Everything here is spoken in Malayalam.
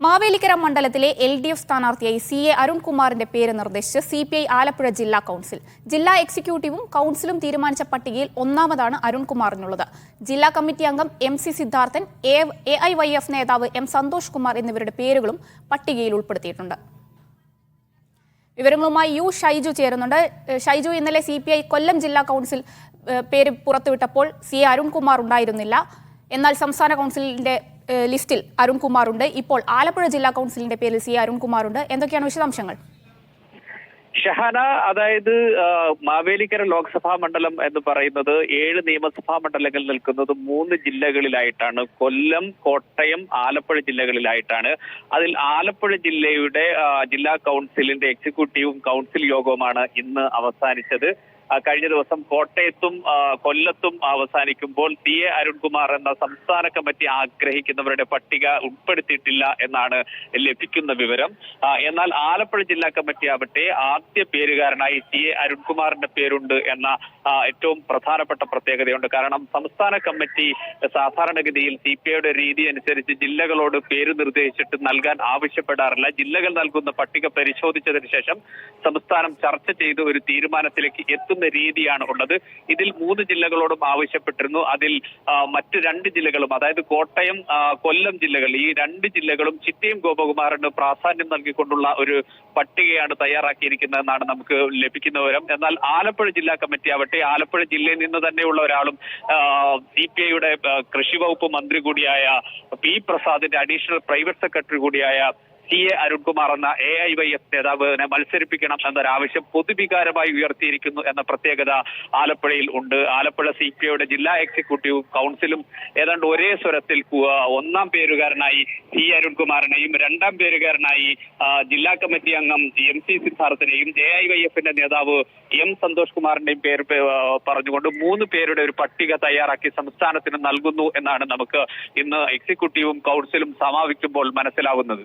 മാവേലിക്കര മണ്ഡലത്തിലെ LDF സ്ഥാനാർത്ഥിയായി CA അരുൺകുമാറിന്റെ പേര് നിർദ്ദേശിച്ച് CPI ആലപ്പുഴ ജില്ലാ കൗൺസിൽ. ജില്ലാ എക്സിക്യൂട്ടീവും കൗൺസിലും തീരുമാനിച്ച പട്ടികയിൽ ഒന്നാമതാണ് അരുൺകുമാറിനുള്ളത്. ജില്ലാ കമ്മിറ്റി അംഗം MC സിദ്ധാർത്ഥൻ, AIYF നേതാവ് M സന്തോഷ് കുമാർ എന്നിവരുടെ പേരുകളും പട്ടികയിൽ ഉൾപ്പെടുത്തിയിട്ടുണ്ട്. വിവരങ്ങളുമായി ഷൈജു ചേരുന്നുണ്ട്. ഷൈജു, ഇന്നലെ CPI കൊല്ലം ജില്ലാ കൗൺസിൽ പേര് പുറത്തുവിട്ടപ്പോൾ CA അരുൺകുമാർ ഉണ്ടായിരുന്നില്ല. എന്നാൽ സംസ്ഥാന കൗൺസിലിന്റെ ലിസ്റ്റിൽ അരുൺകുമാറുണ്ട്. ഇപ്പോൾ ആലപ്പുഴ ജില്ലാ കൗൺസിലിന്റെ പേരിൽ CA അരുൺകുമാറുണ്ട്. എന്തൊക്കെയാണ് വിശദാംശങ്ങൾ? ഷഹന, അതായത് മാവേലിക്കര ലോക്സഭാ മണ്ഡലം എന്ന് പറയുന്നത് 7 നിയമസഭാ മണ്ഡലങ്ങൾ നിൽക്കുന്നത് 3 ജില്ലകളിലായിട്ടാണ്. കൊല്ലം, കോട്ടയം, ആലപ്പുഴ ജില്ലകളിലായിട്ടാണ്. അതിൽ ആലപ്പുഴ ജില്ലയുടെ ജില്ലാ കൗൺസിലിന്റെ എക്സിക്യൂട്ടീവും കൗൺസിൽ യോഗവുമാണ് ഇന്ന് അവസാനിച്ചത്. കഴിഞ്ഞ ദിവസം കോട്ടയത്തും കൊല്ലത്തും അവസാനിക്കുമ്പോൾ CA അരുൺകുമാർ എന്ന സംസ്ഥാന കമ്മിറ്റി ആഗ്രഹിക്കുന്നവരുടെ പട്ടിക ഉൾപ്പെടുത്തിയിട്ടില്ല എന്നാണ് ലഭിക്കുന്ന വിവരം. എന്നാൽ ആലപ്പുഴ ജില്ലാ കമ്മിറ്റി ആവട്ടെ ആദ്യ പേരുകാരനായി CA അരുൺകുമാറിന്റെ പേരുണ്ട് എന്ന ഏറ്റവും പ്രധാനപ്പെട്ട പ്രത്യേകതയുണ്ട്. കാരണം സംസ്ഥാന കമ്മിറ്റി സാധാരണഗതിയിൽ CPIയുടെ രീതി അനുസരിച്ച് ജില്ലകളോട് പേര് നിർദ്ദേശിച്ചിട്ട് നൽകാൻ ആവശ്യപ്പെടാറില്ല. ജില്ലകൾ നൽകുന്ന പട്ടിക പരിശോധിച്ചതിന് ശേഷം സംസ്ഥാനം ചർച്ച ചെയ്ത് ഒരു തീരുമാനത്തിലേക്ക് എത്തുന്ന രീതിയാണ് ഉള്ളത്. ഇതിൽ 3 ജില്ലകളോടും ആവശ്യപ്പെട്ടിരുന്നു. അതിൽ മറ്റ് 2 ജില്ലകളും, അതായത് കോട്ടയം, കൊല്ലം ജില്ലകൾ, ഈ 2 ജില്ലകളും ചിറ്റയും ഗോപകുമാറിന് പ്രാധാന്യം നൽകിക്കൊണ്ടുള്ള ഒരു പട്ടികയാണ് തയ്യാറാക്കിയിരിക്കുന്നതെന്നാണ് നമുക്ക് ലഭിക്കുന്ന വിവരം. എന്നാൽ ആലപ്പുഴ ജില്ലാ കമ്മിറ്റി ആവട്ടെ ആലപ്പുഴ ജില്ലയിൽ നിന്ന് തന്നെയുള്ള ഒരാളും CPIയുടെ കൃഷി വകുപ്പ് മന്ത്രി കൂടിയായ P പ്രസാദിന്റെ അഡീഷണൽ പ്രൈവറ്റ് സെക്രട്ടറി കൂടിയായ CA അരുൺകുമാർ എന്ന AIYF നേതാവിനെ മത്സരിപ്പിക്കണം എന്നൊരാവശ്യം പൊതുവികാരമായി ഉയർത്തിയിരിക്കുന്നു എന്ന പ്രത്യേകത ആലപ്പുഴയിൽ ഉണ്ട്. ആലപ്പുഴ CPIയുടെ ജില്ലാ എക്സിക്യൂട്ടീവും കൗൺസിലും ഏതാണ്ട് ഒരേ സ്വരത്തിൽ ഒന്നാം പേരുകാരനായി CA അരുൺകുമാറിനെയും രണ്ടാം പേരുകാരനായി ജില്ലാ കമ്മിറ്റി അംഗം MC സിദ്ധാർത്ഥനെയും AIYFന്റെ നേതാവ് M സന്തോഷ് കുമാറിന്റെയും പേര് പറഞ്ഞുകൊണ്ട് 3 പേരുടെ ഒരു പട്ടിക തയ്യാറാക്കി സംസ്ഥാനത്തിന് നൽകുന്നു എന്നാണ് നമുക്ക് ഇന്ന് എക്സിക്യൂട്ടീവും കൗൺസിലും സമാപിക്കുമ്പോൾ മനസ്സിലാവുന്നത്.